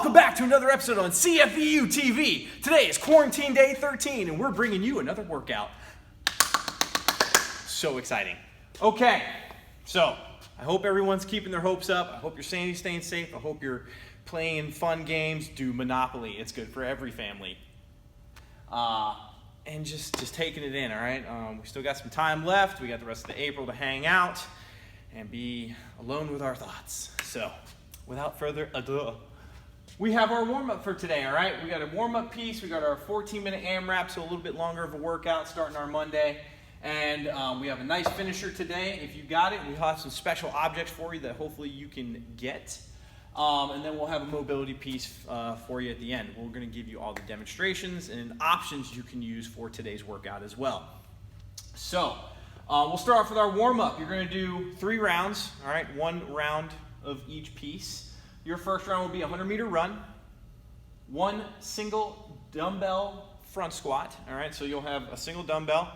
Welcome back to another episode on CFVU TV. Today is quarantine day 13 and we're bringing you another workout. So exciting. Okay, so I hope everyone's keeping their hopes up. I hope you're staying safe. I hope you're playing fun games. Do Monopoly. It's good for every family. And just taking it in, all right? We still got some time left. We got the rest of the April to hang out and be alone with our thoughts. So, without further ado, we have our warm-up for today, all right? We got a warm-up piece. We got our 14-minute AMRAP, so a little bit longer of a workout starting our Monday. And we have a nice finisher today. If you got it, we have some special objects for you that hopefully you can get. And then we'll have a mobility piece for you at the end. We're going to give you all the demonstrations and options you can use for today's workout as well. So we'll start off with our warm-up. You're going to do 3 rounds, all right? 1 round of each piece. Your first round will be a 100-meter run, 1 single dumbbell front squat, all right? So you'll have a single dumbbell,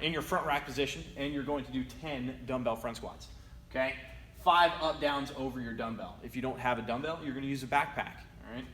in your front rack position, and you're going to do 10 dumbbell front squats, okay? 5 up downs over your dumbbell. If you don't have a dumbbell, you're going to use a backpack, all right?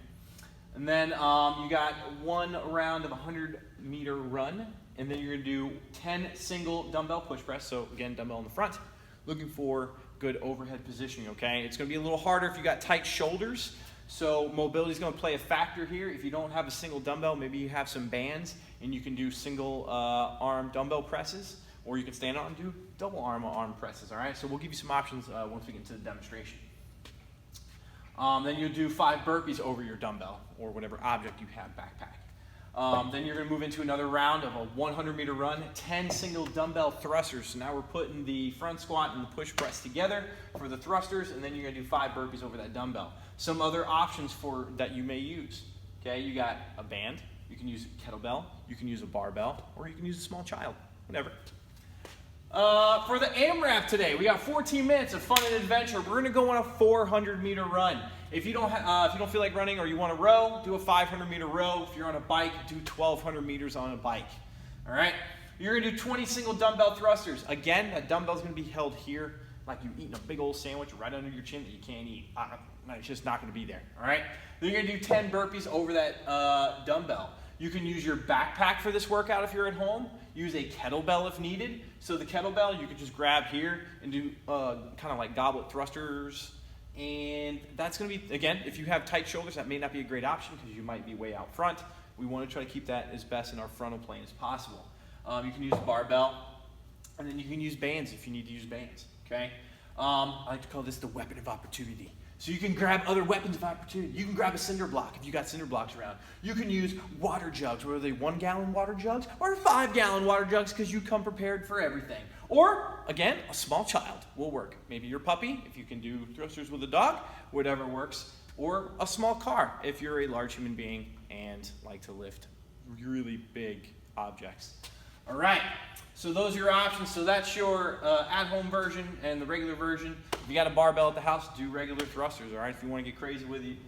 And then you got 1 round of a 100-meter run, and then you're going to do 10 single dumbbell push press. So again, dumbbell in the front, looking for good overhead positioning, okay? It's going to be a little harder if you got tight shoulders. So mobility is going to play a factor here. If you don't have a single dumbbell, maybe you have some bands, and you can do single arm dumbbell presses. Or you can stand on and do double arm presses, all right? So we'll give you some options once we get into the demonstration. Then you'll do 5 burpees over your dumbbell or whatever object you have backpack. Then you're gonna move into another round of a 100-meter run, 10 single dumbbell thrusters. So now we're putting the front squat and the push press together for the thrusters, and then you're gonna do 5 burpees over that dumbbell. Some other options for that you may use, okay? You got a band, you can use a kettlebell, you can use a barbell, or you can use a small child, whatever. For the AMRAP today, we got 14 minutes of fun and adventure. We're going to go on a 400-meter run. If you don't feel like running or you want to row, do a 500-meter row. If you're on a bike, do 1,200 meters on a bike. All right? You're going to do 20 single dumbbell thrusters. Again, that dumbbell is going to be held here like you're eating a big old sandwich right under your chin that you can't eat. It's just not going to be there. All right? Then you're going to do 10 burpees over that dumbbell. You can use your backpack for this workout if you're at home. Use a kettlebell if needed. So the kettlebell, you can just grab here and do kind of like goblet thrusters. And that's going to be, again, if you have tight shoulders, that may not be a great option because you might be way out front. We want to try to keep that as best in our frontal plane as possible. You can use a barbell, and then you can use bands if you need to use bands, okay? I like to call this the weapon of opportunity. So you can grab other weapons of opportunity. You can grab a cinder block if you got cinder blocks around. You can use water jugs, whether they 1-gallon water jugs or 5-gallon water jugs, because you come prepared for everything. Or, again, a small child will work. Maybe your puppy, if you can do thrusters with a dog, whatever works. Or a small car, if you're a large human being and like to lift really big objects. All right, so those are your options. So that's your at-home version and the regular version. If you got a barbell at the house, do regular thrusters, all right? If you want to get crazy with it,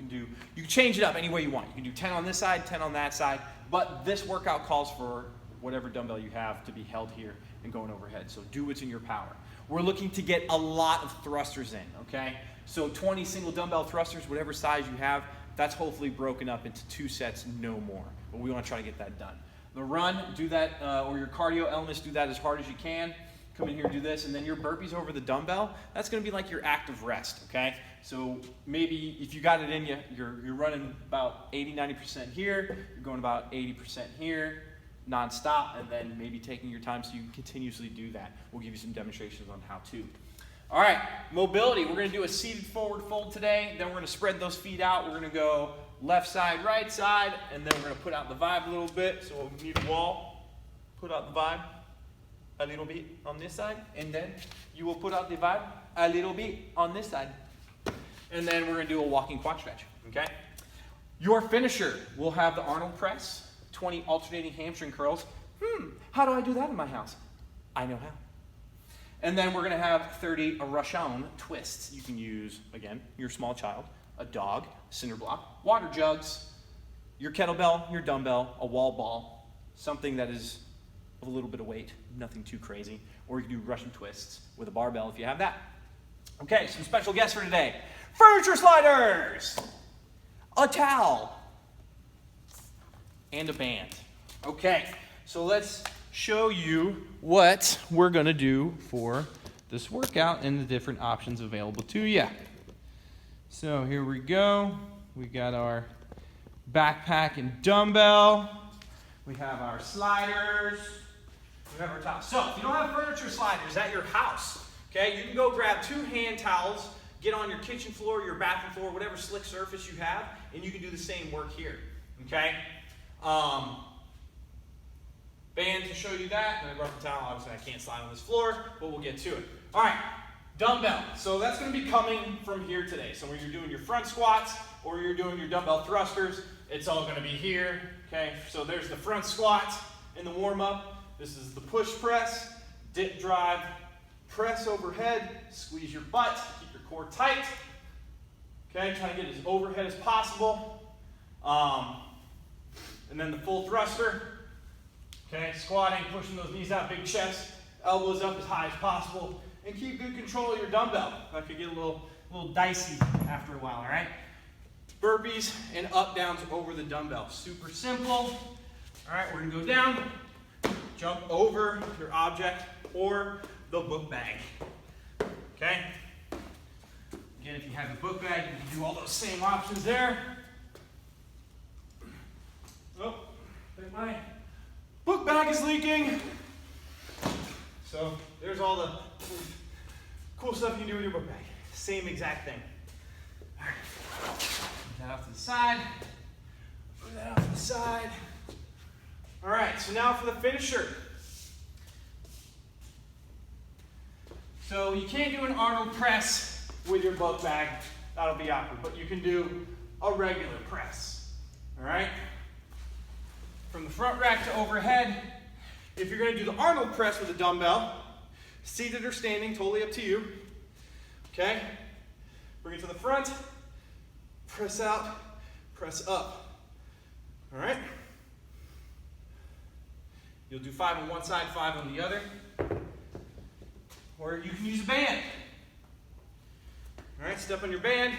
you can change it up any way you want. You can do 10 on this side, 10 on that side, but this workout calls for whatever dumbbell you have to be held here and going overhead. So do what's in your power. We're looking to get a lot of thrusters in, okay? So 20 single dumbbell thrusters, whatever size you have, that's hopefully broken up into 2 sets, no more. But we want to try to get that done. The run, do that, or your cardio elements, do that as hard as you can. Come in here, do this, and then your burpees over the dumbbell, that's going to be like your active rest, okay? So maybe if you got it in you, you're running about 80-90% here, you're going about 80% here, non-stop, and then maybe taking your time so you can continuously do that. We'll give you some demonstrations on how to. All right, mobility. We're going to do a seated forward fold today. Then we're going to spread those feet out. We're going to go left side, right side, and then we're going to put out the vibe a little bit. So we'll need a wall, put out the vibe a little bit on this side, and then you will put out the vibe a little bit on this side. And then we're going to do a walking quad stretch, okay? Your finisher will have the Arnold press, 20 alternating hamstring curls. How do I do that in my house? I know how. And then we're going to have 30 Russian twists. You can use, again, your small child, a dog, cinder block, water jugs, your kettlebell, your dumbbell, a wall ball, something that is of a little bit of weight, nothing too crazy. Or you can do Russian twists with a barbell if you have that. Okay, some special guests for today. Furniture sliders! a towel, and a band. Okay, so let's show you what we're gonna do for this workout and the different options available to you. So here we go. We got our backpack and dumbbell. We have our sliders. We have our towels. So if you don't have furniture sliders at your house, okay, you can go grab 2 hand towels, get on your kitchen floor, your bathroom floor, whatever slick surface you have, and you can do the same work here, okay? Band to show you that, and I brought the towel. Obviously I can't slide on this floor, but we'll get to it. All right, dumbbell. So that's gonna be coming from here today. So when you're doing your front squats or you're doing your dumbbell thrusters, it's all gonna be here, okay? So there's the front squat in the warm up. This is the push press, dip drive, press overhead, squeeze your butt, keep your core tight. Okay, try to get as overhead as possible. And then the full thruster. Okay, squatting, pushing those knees out, big chest, elbows up as high as possible, and keep good control of your dumbbell. That could get a little dicey after a while, all right? Burpees and up downs over the dumbbell. Super simple. All right, we're gonna go down, jump over your object or the book bag. Okay? Again, if you have the book bag, you can do all those same options there. Oh, I think my book bag is leaking. So there's all the cool stuff you can do with your book bag. Same exact thing. All right. Move that off to the side. Move that off to the side. All right, so now for the finisher. So you can't do an Arnold press with your book bag. That'll be awkward, but you can do a regular press. All right? From the front rack to overhead. If you're gonna do the Arnold press with a dumbbell, seated or standing, totally up to you. Okay? Bring it to the front, press out, press up. All right? You'll do 5 on one side, 5 on the other. Or you can use a band. All right, step on your band,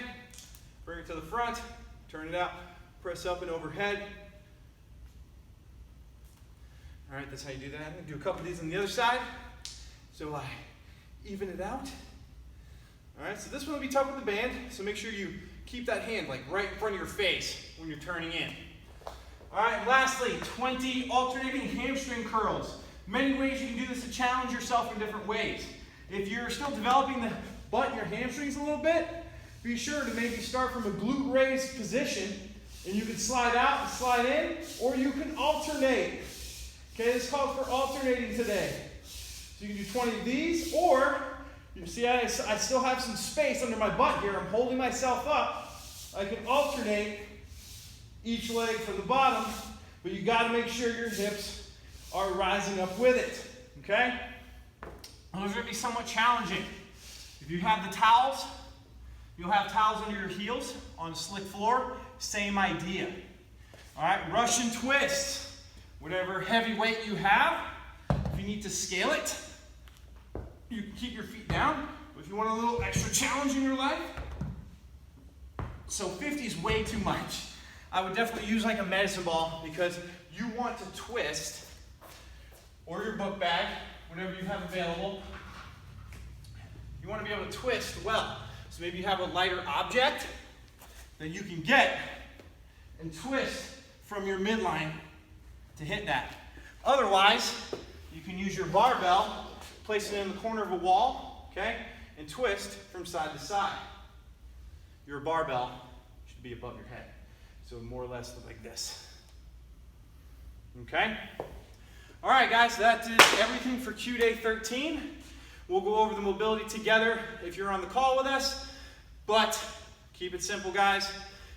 bring it to the front, turn it out, press up and overhead. All right, that's how you do that. I'm gonna do a couple of these on the other side, so I even it out. All right, so this one will be tough with the band, so make sure you keep that hand like right in front of your face when you're turning in. All right, and lastly, 20 alternating hamstring curls. Many ways you can do this to challenge yourself in different ways. If you're still developing the butt and your hamstrings a little bit, be sure to maybe start from a glute raised position, and you can slide out and slide in, or you can alternate. Okay, this calls for alternating today. So you can do 20 of these, or you see I still have some space under my butt here. I'm holding myself up. I can alternate each leg from the bottom, but you got to make sure your hips are rising up with it. Okay? Those are going to be somewhat challenging. If you have the towels, you'll have towels under your heels on a slick floor. Same idea. All right, Russian twist. Whatever heavy weight you have, if you need to scale it, you can keep your feet down. But if you want a little extra challenge in your life, so 50 is way too much. I would definitely use like a medicine ball because you want to twist, or your book bag, whatever you have available. You want to be able to twist well. So maybe you have a lighter object that you can get and twist from your midline to hit that. Otherwise, you can use your barbell, place it in the corner of a wall, okay, and twist from side to side. Your barbell should be above your head. So more or less look like this. Okay? All right, guys, that is everything for Q Day 13. We'll go over the mobility together if you're on the call with us, but keep it simple, guys.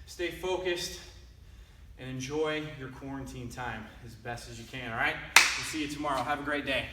Stay focused and enjoy your quarantine time as best as you can, all right? We'll see you tomorrow. Have a great day.